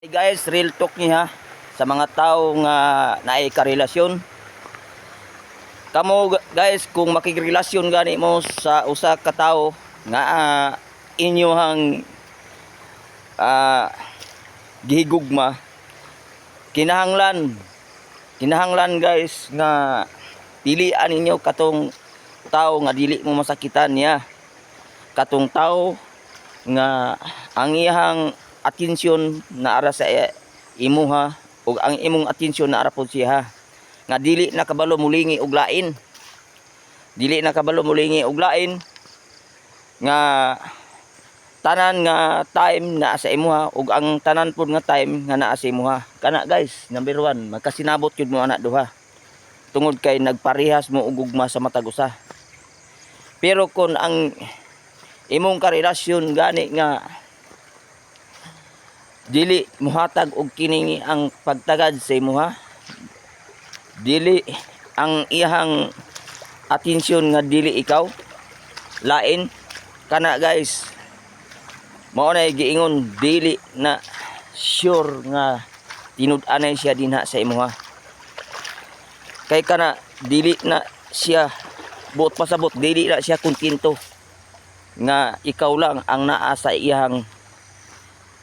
Guys, real talk niya sa mga tao nga naay karelasyon. Kamo guys, kung makigrelasyon gani mo sa usa ka tawo nga inyohang gihigugma, kinahanglan guys nga pilian ninyo katong tao nga dili mo masakitan niya, katong tao nga ang iyang atensyon na ara sa imuha ug ang imong atensyon na ara pod siya, nga dili nakabalo mulingi og lain, nga tanan nga time na sa imuha ug ang tanan pod nga time nga naa sa imuha. Kana guys, number 1, magkasinabot jud mo ana duha tungod kay nagparehas mo og gugma sa matag usa. Pero kung ang imong karelasyon gani nga dili muhatag og kining ang pagtagad sa imuha, dili ang iyang atensyon nga dili ikaw lain, kana guys mao na giingon dili na sure nga tinud-anay siya dinha sa imuha. Kay kana dili na siya buot pasabot, dili na siya kontento nga ikaw lang ang naa sa iyang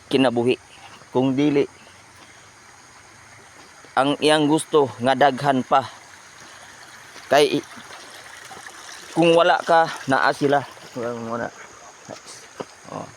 kinabuhi, kung dili ang iyang gusto nga daghan pa. Kay kung wala ka, naa sila. Wala. Oh.